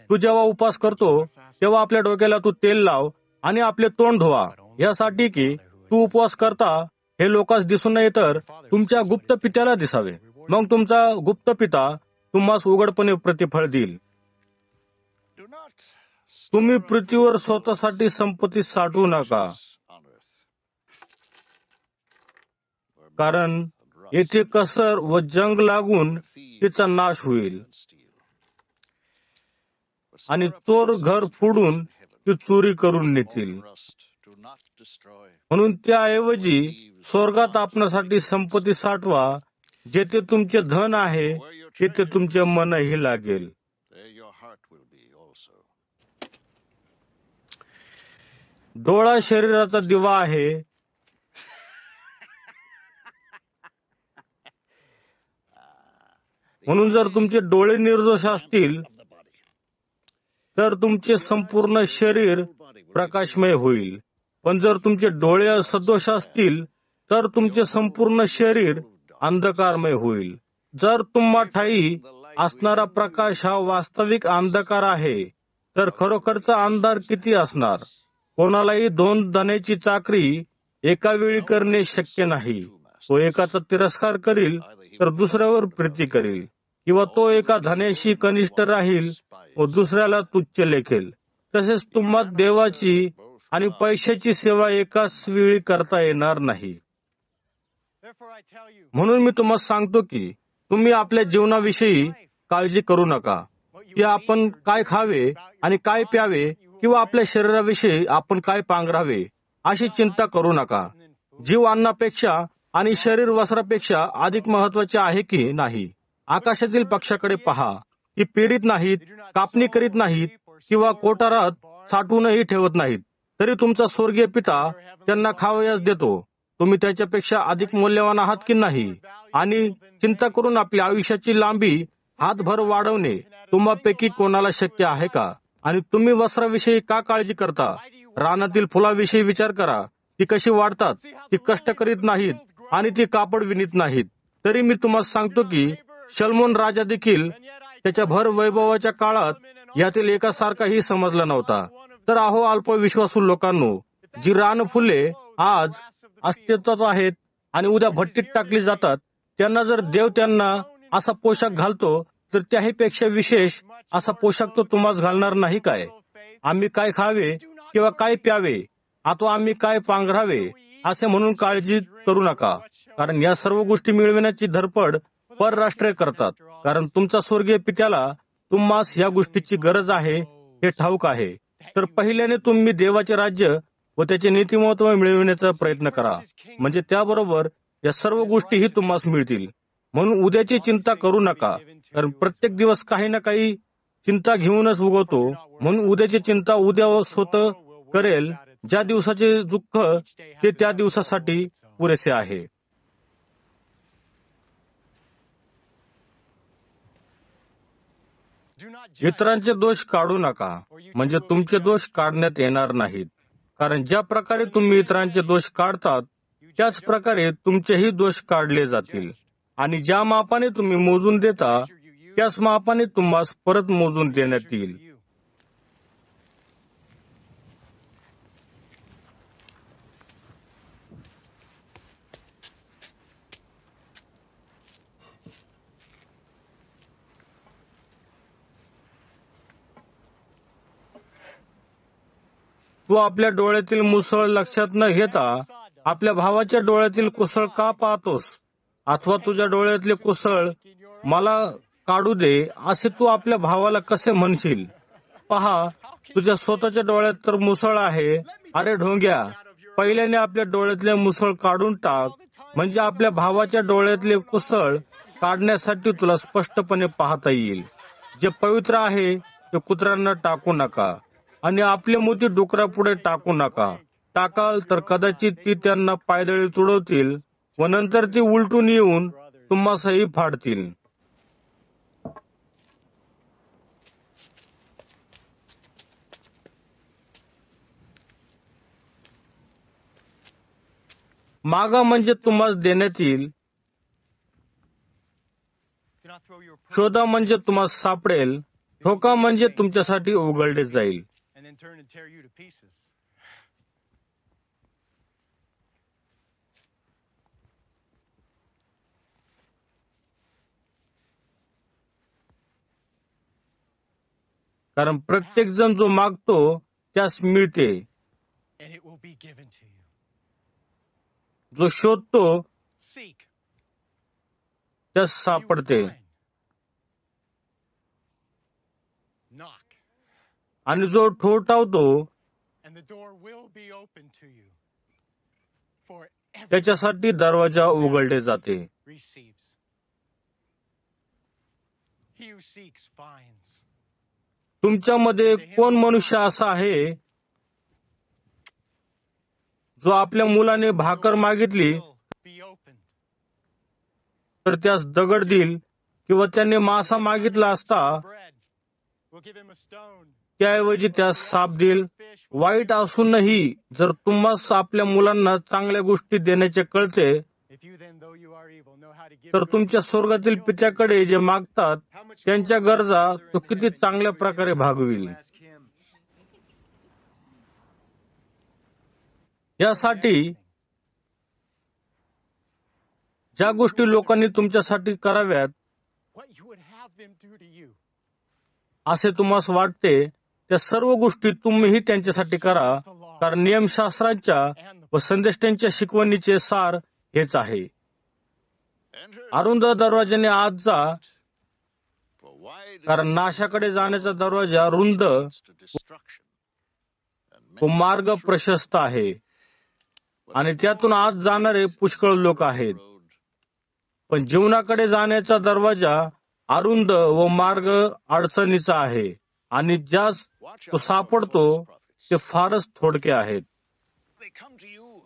तू जेव्हा उपवास करतो, तेव्हा आपल्या डोक्याला तू तेल लाव आणि आपले तोंड धुवा, यासाठी की तू उपवास करता हे लोकांस दिसून नये, तर तुमच्या गुप्त पित्याला दिसावे. मग तुमचा गुप्त पिता तुम्हास उघडपणे प्रतिफळ देईल. तुम्ही पृथ्वीवर स्वतःसाठी संपत्ती साठवू नका, कारण येथे कसर व जंग लागून तिचा नाश होईल आणि चोर घर फोडून ती चोरी करून नेतील. म्हणून त्याऐवजी स्वर्गात आपणासाठी संपत्ती साठवा, जेथे तुमचे धन आहे तिथे तुमचे मनही लागेल. डोळा शरीराचा दिवा आहे. म्हणून जर तुमचे डोळे निर्दोष असतील, तर तुमचे संपूर्ण शरीर प्रकाशमय होईल. पण जर तुमचे डोळे सदोष असतील, तर तुमचे संपूर्ण शरीर अंधकारमय होईल. जर तुम्हा ठाई असणारा प्रकाश हा वास्तविक अंधकार आहे, तर खरोखरचा अंधार किती असणार. कोणालाही 2 धन्याची चाकरी एका वेळी करणे शक्य नाही. तो एकाचा तिरस्कार करील तर दुसऱ्यावर प्रीती करील, किंवा तो एका धन्याशी कनिष्ठ राहील व दुसऱ्याला तुच्छ लेखेल. तसेच तुम्हा देवाची आणि पैशाची सेवा एकाच वेळी करता येणार नाही. म्हणून मी तुम्हाला सांगतो की तुम्ही आपल्या जीवनाविषयी काळजी करू नका, की आपण काय खावे आणि काय प्यावे, किंवा आपल्या शरीराविषयी आपण काय पांघरावे, अशी चिंता करू नका. जीव अन्नापेक्षा आणि शरीर वस्त्रापेक्षा अधिक महत्वाचे आहे की नाही. आकाशातील पक्षाकडे पहा, ती पेरीत नाहीत, कापणी करीत नाहीत, किंवा कोठारात साठवूनही ठेवत नाहीत, तरी तुमचा स्वर्गीय पिता त्यांना खावयास देतो. तुम्ही त्याच्यापेक्षा अधिक मौल्यवान आहात की नाही. आणि चिंता करून आपल्या आयुष्याची लांबी हातभर वाढवणे तुम्हापैकी कोणाला शक्य आहे का. आणि तुम्ही वस्त्राविषयी का काळजी करता. रानातील फुलाविषयी विचार करा, ती कशी वाढतात, ती कष्ट करीत नाहीत आणि ती कापड विणीत नाहीत. तरी मी तुम्हाला सांगतो की शल्मोन राजा देखील त्याच्या भर वैभवाच्या काळात यातील एकासारखाही समजला नव्हता. तर अहो अल्पविश्वासू लोकांनो, जी रानफुले आज अस्तित्वात आहेत आणि उद्या भट्टीत टाकली जातात, त्यांना जर देव त्यांना असा पोशाख घालतो, तर त्याहीपेक्षा विशेष असा पोशाख तो तुम्हास घालणार नाही काय. आम्ही काय खावे किंवा काय प्यावे, अथवा आम्ही काय पांघरावे, असे म्हणून काळजी करू नका. कारण या सर्व गोष्टी मिळविण्याची धडपड परराष्ट्रीय करतात. कारण तुमचा स्वर्गीय पित्याला तुम्हास या गोष्टीची गरज आहे हे ठाऊक आहे. तर पहिल्याने तुम्ही देवाचे राज्य व त्याचे नीतिमत्व मिळविण्याचा प्रयत्न करा, म्हणजे त्याबरोबर या सर्व गोष्टीही तुम्हास मिळतील. म्हणून उद्याची चिंता करू नका, कारण प्रत्येक दिवस काही ना काही चिंता घेऊनच उगवतो. म्हणून उद्याची चिंता उद्या स्वतः करेल. ज्या दिवसाचे दुःख ते त्या दिवसासाठी पुरेसे आहे. इतरांचे दोष काढू नका, म्हणजे तुमचे दोष काढण्यात येणार नाहीत. कारण ज्या प्रकारे तुम्ही इतरांचे दोष काढतात, त्याच प्रकारे तुमचेही दोष काढले जातील. आणि ज्या मापाने तुम्ही मोजून देता, त्याच मापाने तुम्हास परत मोजून देण्यात येईल. तू आपल्या डोळ्यातील मुसळ लक्षात न घेता आपल्या भावाच्या डोळ्यातील कुसळ का पाहतोस? अथवा तुझ्या डोळ्यातले कुसळ मला काढू दे असे तू आपल्या भावाला कसे म्हणशील? पहा, तुझ्या स्वतःच्या डोळ्यात तर मुसळ आहे. अरे ढोंग्या, पहिल्याने आपल्या डोळ्यातले मुसळ काढून टाक, म्हणजे आपल्या भावाच्या डोळ्यातले कुसळ काढण्यासाठी तुला स्पष्टपणे पाहता येईल. जे पवित्र आहे ते कुत्र्यांना टाकू नका आणि आपले मोती डुकरापुढे टाकू नका. टाकाल तर कदाचित ती त्यांना पायदळी तुडवतील व नंतर ती उलटून येऊन तुम्हासही फाडतील. मागा म्हणजे तुम्हाला देण्यात येईल, शोधा म्हणजे तुम्हाला सापडेल, ठोका म्हणजे तुमच्यासाठी उघडले जाईल. कारण प्रत्येक जण जो मागतो त्यास मिळते, जो शोधतो त्यास सापडते, आणि जो ठोठावतो त्याच्यासाठी दरवाजा उघडले जाते. तुमच्यामध्ये कोण मनुष्य असा आहे जो आपल्या मुलाने भाकर मागितली तर त्यास दगड देईल, किंवा त्याने मासा मागितला असता त्याऐवजी त्यास साप देईल? वाईट असूनही जर तुम्हास आपल्या मुलांना चांगल्या गोष्टी देण्याचे कळते, तर तुमच्या स्वर्गातील पित्याकडे जे मागतात त्यांच्या गरजा तो किती चांगल्या प्रकारे भागविल. यासाठी ज्या गोष्टी लोकांनी तुमच्यासाठी कराव्यात असे तुम्हाला वाटते, त्या सर्व गोष्टी तुम्हीही त्यांच्यासाठी करा, कारण नियमशास्त्रांच्या व संदेष्टांच्या शिकवणीचे सार हेच आहे. अरुंद दरवाजाने आत जा, कारण नाशाकडे जाण्याचा दरवाजा रुंद व मार्ग प्रशस्त आहे आणि त्यातून आत जाणारे पुष्कळ लोक आहेत. पण जीवनाकडे जाण्याचा दरवाजा अरुंद व मार्ग अडचणीचा आहे आणि ज्यास तो सापडतो ते फारच थोडके आहेत.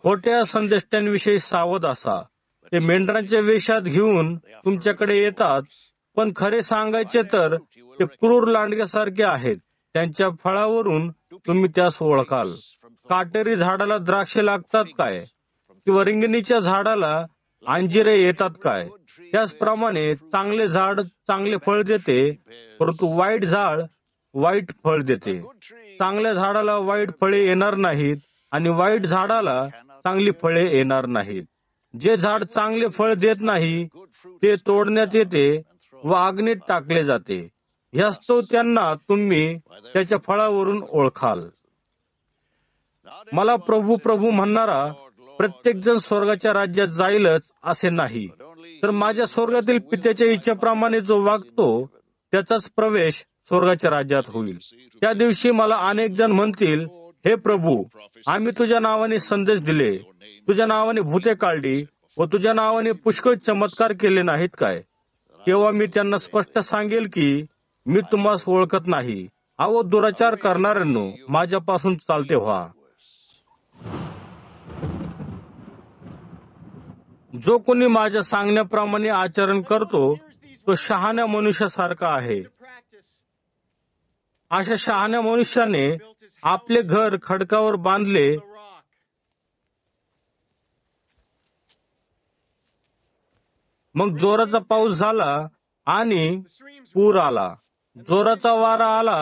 खोट्या संदेष्टांविषयी सावध असा. ते मेंढरांच्या वेशात घेऊन तुमच्याकडे येतात, पण खरे सांगायचे तर ते क्रूर लांडग्यासारखे आहेत. त्यांच्या फळावरून तुम्ही त्यास ओळखाल. काटेरी झाडाला द्राक्षे लागतात काय, किंवा रिंगणीच्या झाडाला अंजिरे येतात काय? त्याचप्रमाणे चांगले झाड चांगले फळ देते, परंतु वाईट झाड वाईट फळ देते. चांगल्या झाडाला वाईट फळे येणार नाहीत आणि वाईट झाडाला चांगली फळे येणार नाहीत. जे झाड चांगले फळ देत नाही ते तोडण्यात येते व अग्नीत टाकले जाते. ह्यास्तव त्यांना तुम्ही त्याच्या फळावरून ओळखाल. मला प्रभू प्रभू म्हणणारा प्रत्येक जण स्वर्गाच्या राज्यात जाईलच असे नाही, तर माझ्या स्वर्गातील पित्याच्या इच्छेप्रमाणे जो वागतो त्याचाच प्रवेश स्वर्गाच्या राज्यात होईल. त्या दिवशी मला अनेक जण म्हणतील, हे प्रभू, आम्ही तुझ्या नावाने संदेश दिले, तुझ्या नावाने भूते काढली व तुझ्या नावाने पुष्कळ चमत्कार केले नाहीत काय? तेव्हा मी त्यांना स्पष्ट सांगेल की मी तुम्हास ओळखत नाही. अहो दुराचार करणाऱ्यांनो, माझ्यापासून चालते व्हा. जो कोणी माझ्या सांगण्याप्रमाणे आचरण करतो तो शहाण्या मनुष्यासारखा आहे. अशा शहाण्या मनुष्याने आपले घर खडकावर बांधले. मग जोराचा पाऊस झाला आणि पूर आला. जोराचा वारा आला,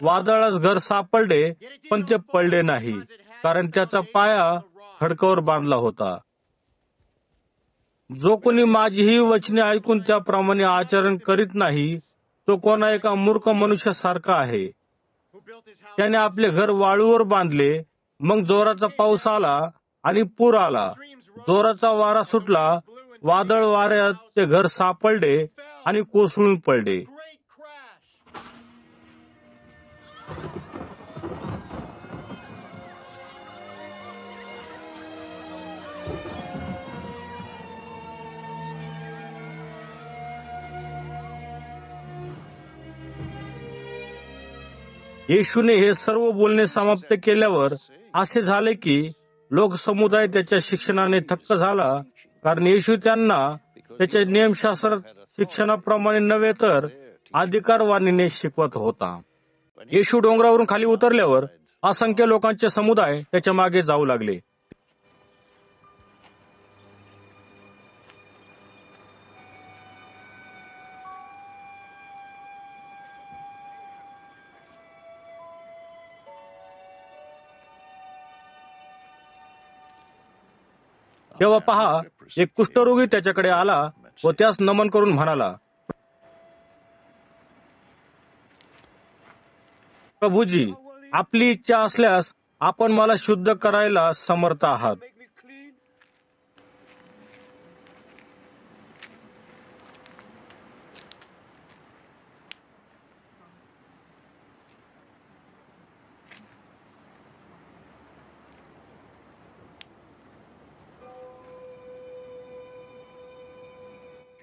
वादळास घर सापडले, पण ते पडले नाही, कारण त्याचा पाया खडकावर बांधला होता. जो कोणी माझी ही वचने ऐकून त्याप्रमाणे आचरण करीत नाही तो कोणा एका मूर्ख मनुष्यासारखा आहे. त्याने आपले घर वाळूवर बांधले. मग जोराचा पाऊस आला आणि पूर आला. जोराचा वारा सुटला. वादळ वाऱ्यात ते घर सापडले आणि कोसळून पडले. येशूने हे सर्व बोलणे समाप्त केल्यावर असे झाले की लोकसमुदाय त्याच्या शिक्षणाने थक्क झाला, कारण येशू त्यांना त्याच्या नियमशास्त्र शिक्षणाप्रमाणे नव्हे तर अधिकारवाणीने शिकवत होता. येशू डोंगरावरून खाली उतरल्यावर असंख्य लोकांचे समुदाय त्याच्या मागे जाऊ लागले. तेव्हा पहा, एक कुष्ठरोगी त्याच्याकडे आला व त्यास नमन करून म्हणाला, प्रभूजी, आपली इच्छा असल्यास आपण मला शुद्ध करायला समर्थ आहात.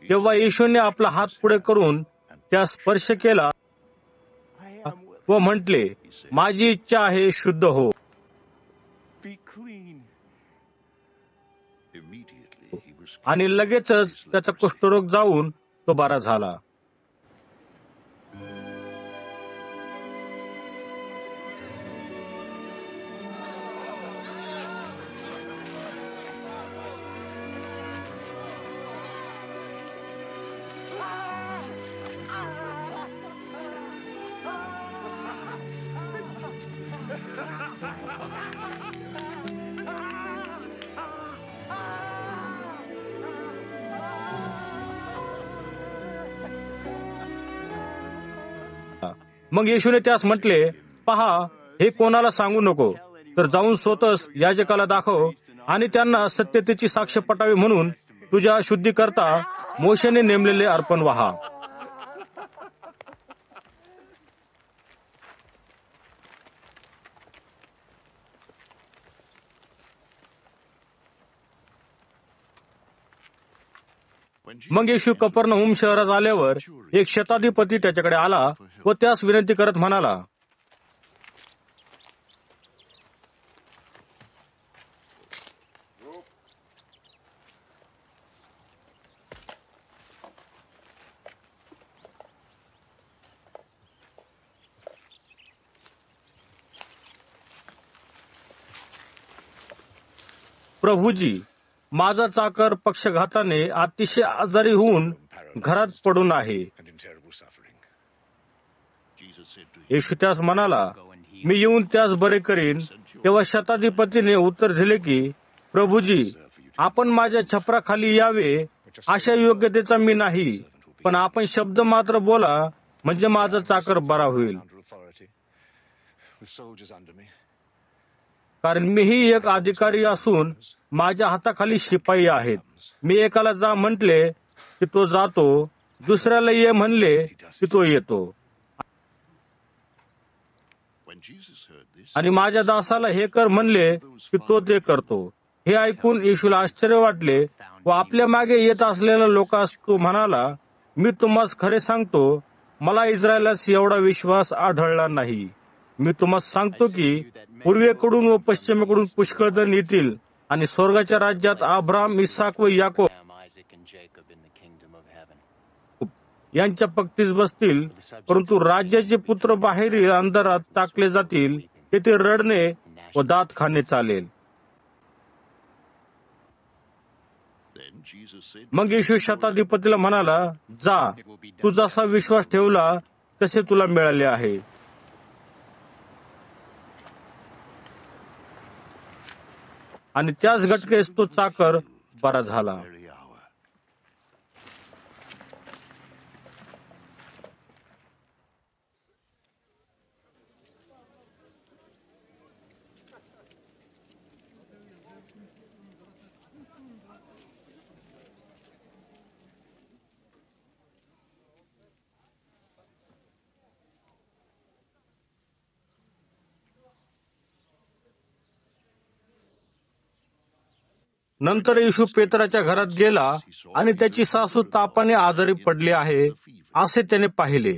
तेव्हा येशूने आपला हात पुढे करून त्यास स्पर्श केला व म्हटले, माझी इच्छा आहे, शुद्ध हो. आणि लगेचच त्याचा कुष्ठरोग जाऊन तो बरा झाला. मग येशूने त्यास म्हटले, पहा, हे कोणाला सांगू नको, तर जाऊन स्वतःच याजकाला दाखव आणि त्यांना सत्यतेची साक्ष पटावी म्हणून तुझ्या शुद्धीकरता मोशेने नेमलेले अर्पण वाहा. मग येशू कफरनहूम शहरात आल्यावर एक शताधिपती त्याच्याकडे आला व त्यास विनंती करत म्हणाला, प्रभूजी, माझा चाकर पक्षघाताने अतिशय आजारी होऊन घरात पडून आहे. येशू त्यास म्हणाला, मी येऊन त्यास बरे करीन. तेव्हा शताधिपतीने उत्तर दिले की, प्रभूजी, आपण माझ्या छपराखाली यावे अशा योग्यतेचा मी नाही, पण आपण शब्द मात्र बोला म्हणजे माझा चाकर बरा होईल. कारण मीही एक अधिकारी असून माझ्या हाताखाली शिपाई आहेत. मी एकाला जा म्हटले की तो जातो, दुसऱ्याला ये म्हणले की तो येतो, आणि माझ्या दासाला हे कर म्हणले की तो ते करतो. हे ऐकून येशूला आश्चर्य वाटले व आपल्या मागे येत असलेल्या लोकांस तो म्हणाला, मी तुम्हास खरे सांगतो, मला इस्रायलास एवढा विश्वास आढळला नाही. मी तुम्हाला सांगतो की पूर्वेकडून व पश्चिमेकडून पुष्कळ जण येतील आणि स्वर्गाच्या राज्यात अब्राहम, इसाक व याकोब यांच्या पक्तीस बसतील, परंतु राज्याचे पुत्र बाहेरील अंधारात टाकले जातील. तेथे रडणे व दात खाणे चालेल. मग येशू शताधिपतीला म्हणाला, जा, तू जसा विश्वास ठेवला तसे तुला मिळाले आहे. आणि त्याच घटकेस तो चाकर बरा झाला. नंतर येशू पेत्राच्या घरात गेला आणि त्याची सासू तापाने आजारी पडली आहे असे त्याने पाहिले.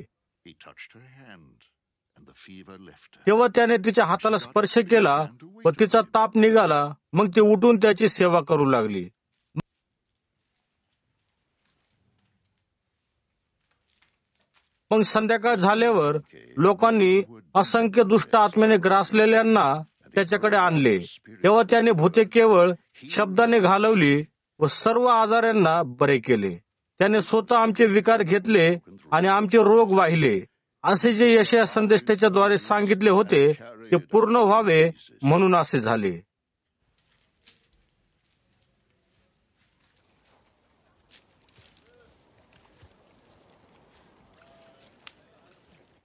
तेव्हा त्याने तिच्या हाताला स्पर्श केला व तिचा ताप निघाला. मग ती उठून त्याची सेवा करू लागली. मग संध्याकाळ झाल्यावर लोकांनी असंख्य दुष्ट आत्म्याने ग्रासलेल्यांना त्याच्याकडे आणले. तेव्हा त्याने भूते केवळ शब्दाने घालवली व सर्व आजारांना बरे केले. त्याने स्वतः आमचे विकार घेतले आणि आमचे रोग वाहिले. असे जे यशाया संदेष्टाच्या द्वारे सांगितले होते ते पूर्ण व्हावे म्हणून असे झाले.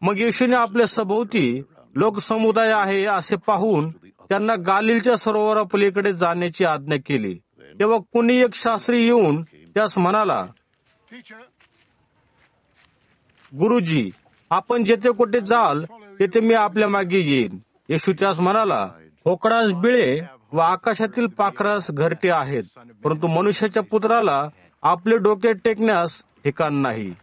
मग येशूने आपल्या सभोवती लोकसमुदाय आहे असे पाहून त्यांना गालिलच्या सरोवरापलीकडे जाण्याची आज्ञा केली. तेव्हा कुणी एक शास्त्री येऊन त्यास म्हणाला, गुरुजी, आपण जेथे कुठे जाल तेथे मी आपल्या मागे येईन. येशू त्यास म्हणाला, होकडास बिळे व आकाशातील पाखरास घरटे आहेत, परंतु मनुष्याच्या पुत्राला आपले डोके टेकण्यास ठिकाण नाही.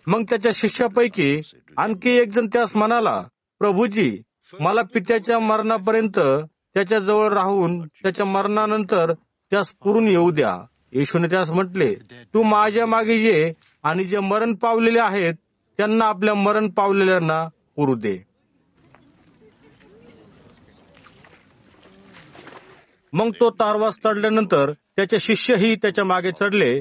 मग त्याच्या शिष्यापैकी आणखी एक जण त्यास म्हणाला, प्रभूजी, मला पित्याच्या मरणापर्यंत त्याच्या जवळ राहून त्याच्या मरणानंतर त्यास पुरून येऊ द्या. येशूने त्यास म्हटले, तू माझ्या मागे ये आणि जे मरण पावलेले आहेत त्यांना आपल्या मरण पावलेल्यांना पुरू दे. मग तो तारवास चढल्यानंतर त्याचे शिष्यही त्याच्या मागे चढले.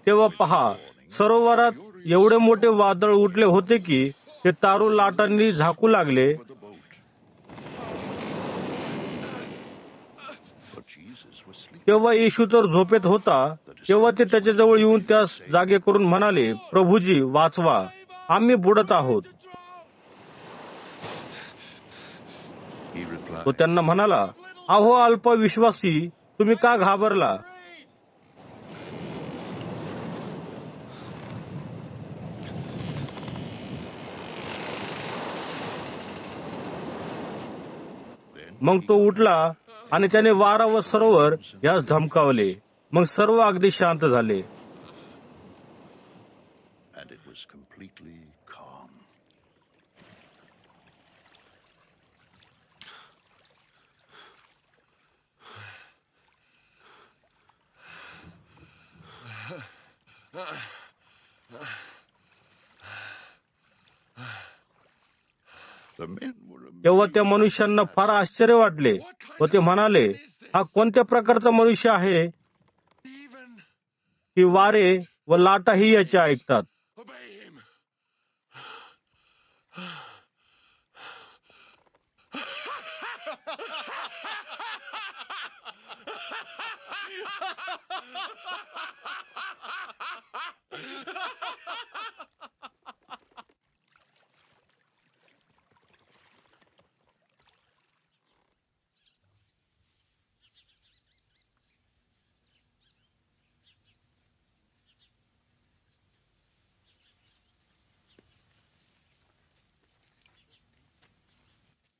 तेव्हा पहा, सरोवरात एवढे मोठे वादळ उठले होते की ते तारू लाटांनी झाकू लागले. तेव्हा येशू तर झोपेत होता. तेव्हा ते त्याच्याजवळ येऊन त्यास जागे करून म्हणाले, प्रभूजी, वाचवा, आम्ही बुडत आहोत. तो त्यांना म्हणाला, अहो अल्पविश्वासी, तुम्ही का घाबरला? मग तो उठला आणि त्याने वारा व सरोवर यास धमकावले. मग सर्व अगदी शांत झाले. तेव्हा त्या मनुष्यांना फार आश्चर्य वाटले व ते म्हणाले, हा कोणत्या प्रकारचा मनुष्य आहे की वारे व लाटाही याचे ऐकतात.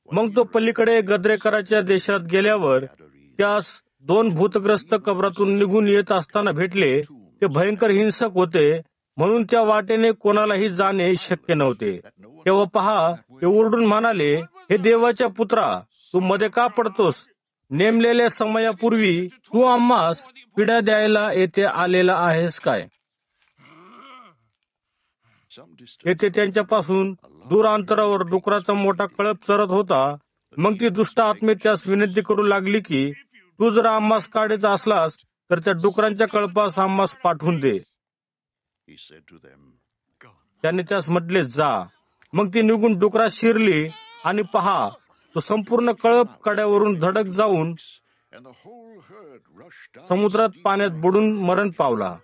मग तो पलीकडे गद्रेकराच्या देशात गेल्यावर त्यास 2 भूतग्रस्त कबरातून निघून येत असताना भेटले. ते भयंकर हिंसक होते म्हणून त्या वाटेने कोणालाही जाणे शक्य नव्हते. तेव्हा पहा, ते ओरडून म्हणाले, हे देवाच्या पुत्रा, तू मध्ये का पडतोस? नेमलेल्या समयापूर्वी तू आम्हास पिढा द्यायला येथे आलेला आहेस काय? येथे त्यांच्यापासून दूर अंतरावर डुकराचा मोठा कळप चरत होता. मग ती दुष्ट आत्मे त्यास विनंती करू लागली की तू जर आम्हास काढायचा असलास तर त्या डुकरांच्या कळपास आम्हास पाठवून दे. त्याने त्यास म्हटले, जा. मग ती निघून डुकरात शिरली आणि पहा, तो संपूर्ण कळप कड्यावरून धडक जाऊन समुद्रात पाण्यात बुडून मरण पावला.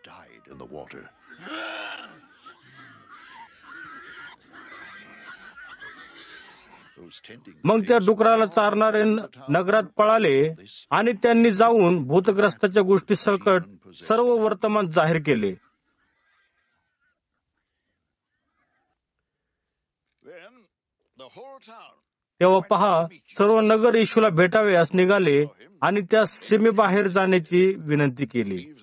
मग त्या डुकराला चारणारे नगरात पळाले आणि त्यांनी जाऊन भूतग्रस्ताच्या गोष्टी सकट सर्व वर्तमान जाहीर केले. तेव्हा पहा, सर्व नगर येशूला भेटावयास निघाले आणि त्या सीमेबाहेर जाण्याची विनंती केली.